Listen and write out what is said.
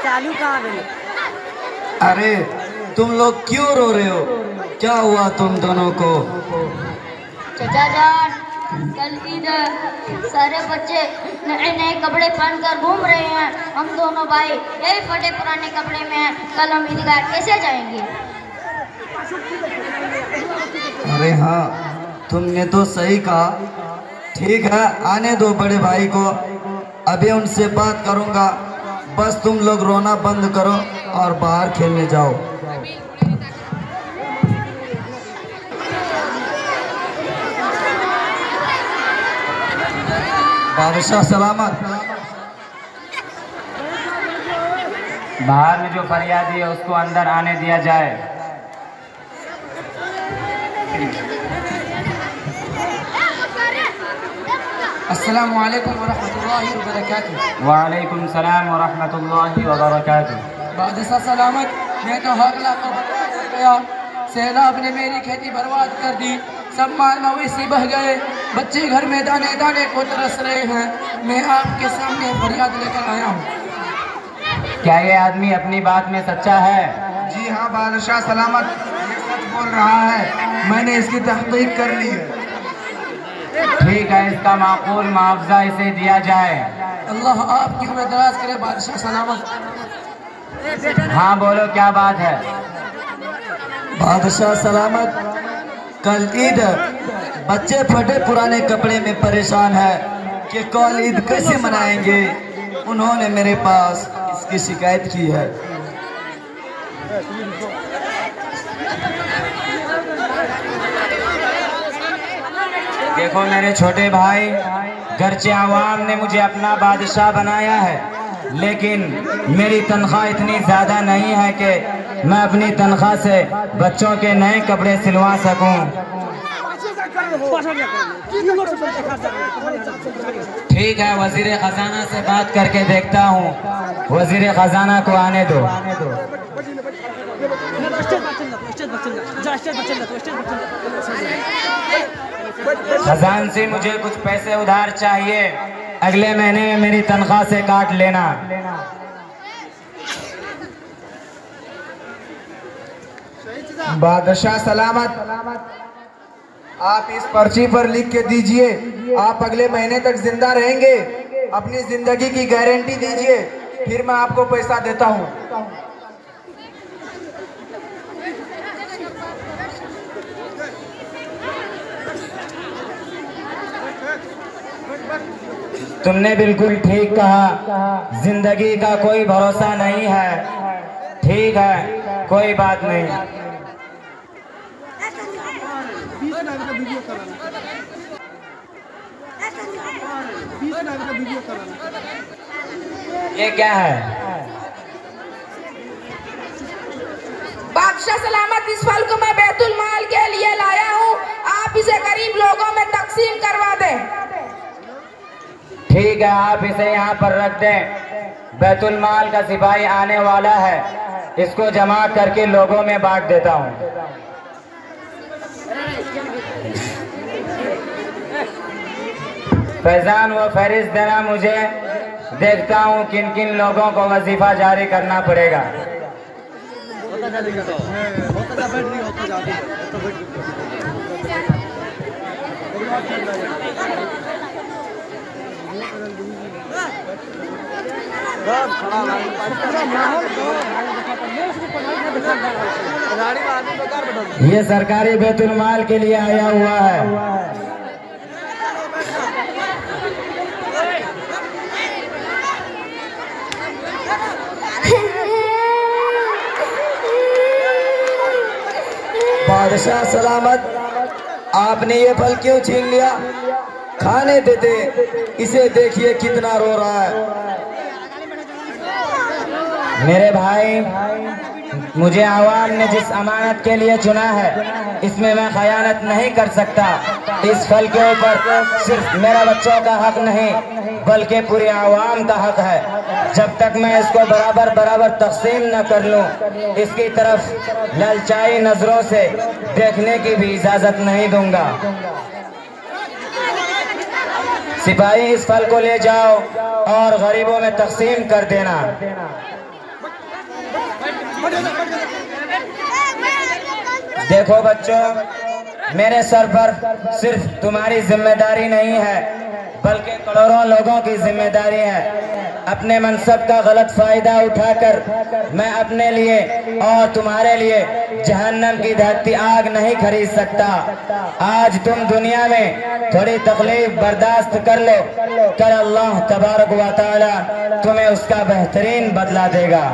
चालू कहाँ गई? अरे तुम लोग क्यों रो रहे हो? क्या हुआ तुम दोनों को? चाचा जान, कल ईद है, सारे बच्चे नए नए कपड़े पहनकर घूम रहे हैं। हम दोनों भाई यही फटे पुराने कपड़े में हैं। कल हम ईदगाह कैसे जाएंगे? अरे हाँ, तुमने तो सही कहा। ठीक है, आने दो बड़े भाई को, अभी उनसे बात करूंगा। बस तुम लोग रोना बंद करो और बाहर खेलने जाओ। बादशाह सलामत। बाहर में जो फरियादी है उसको अंदर आने दिया जाए। अस्सलामु अलैकुम वरहमतुल्लाहि वबरकातुहू। वालेकुम सलाम वरहमतुल्लाहि वबरकातुहू। बादशाह सलामत, मैं तो हक लाकर बर्बाद हो गया। सैलाब ने मेरी खेती बर्बाद कर दी, सब माल मवेशी बह गए, बच्चे घर में दाने दाने को तरस रहे हैं। मैं आपके सामने फरियाद लेकर आया हूँ। क्या ये आदमी अपनी बात में सच्चा है? जी हाँ बादशाह सलामत, ये सच बोल रहा है। मैंने इसकी तहकीक कर ली है। ठीक है, इसका माकूल मुआवजा इसे दिया जाए। अल्लाह आपकी उम्र दराज करे बादशाह सलामत। हाँ बोलो, क्या बात है? बादशाह सलामत, कल ईद है, बच्चे फटे पुराने कपड़े में परेशान है कि कल ईद कैसे मनाएंगे। उन्होंने मेरे पास इसकी शिकायत की है। देखो मेरे छोटे भाई, गर्चे आवाम ने मुझे अपना बादशाह बनाया है, लेकिन मेरी तनख्वाह इतनी ज़्यादा नहीं है कि मैं अपनी तनख्वाह से बच्चों के नए कपड़े सिलवा सकूं। ठीक है, वजीर खजाना से बात करके देखता हूँ। वजीर खजाना को आने दो। खजान से मुझे कुछ पैसे उधार चाहिए, अगले महीने में मेरी तनख्वाह से काट लेना। बादशाह सलामत, आप इस पर्ची पर लिख के दीजिए, आप अगले महीने तक जिंदा रहेंगे। अपनी जिंदगी की गारंटी दीजिए, फिर मैं आपको पैसा देता हूँ। तुमने बिल्कुल ठीक कहा, जिंदगी का कोई भरोसा नहीं है। ठीक है, कोई बात नहीं। ये क्या है? बादशाह सलामत, इस फल को मैं बैतुल माल के लिए लाया हूँ, आप इसे गरीब लोगों में तकसीम करवा दें। ठीक है, आप इसे यहाँ पर रख दें। बैतुल माल का सिपाही आने वाला है, इसको जमा करके लोगों में बांट देता हूँ। फैजान, वो फहरिस्त देना मुझे, देखता हूँ किन किन लोगों को वजीफा जारी करना पड़ेगा। ये सरकारी बैतुल माल के लिए आया हुआ है। बादशाह सलामत, आपने ये फल क्यों छीन लिया? खाने देते, इसे देखिए कितना रो रहा है। मेरे भाई, मुझे आवाम ने जिस अमानत के लिए चुना है, इसमें मैं खयानत नहीं कर सकता। इस फल के ऊपर सिर्फ मेरा बच्चों का हक नहीं, बल्कि पूरी आवाम का हक है। जब तक मैं इसको बराबर बराबर तकसीम न कर लूं, इसकी तरफ ललचाई नजरों से देखने की भी इजाजत नहीं दूंगा। सिपाही, इस फल को ले जाओ और गरीबों में तकसीम कर देना। देखो बच्चों, मेरे सर पर सिर्फ तुम्हारी जिम्मेदारी नहीं है, बल्कि करोड़ों लोगों की जिम्मेदारी है। अपने मनसब का गलत फायदा उठाकर मैं अपने लिए और तुम्हारे लिए जहन्नम की धरती आग नहीं खरीद सकता। आज तुम दुनिया में थोड़ी तकलीफ बर्दाश्त कर लो, कल अल्लाह तबारक व तआला तुम्हें उसका बेहतरीन बदला देगा।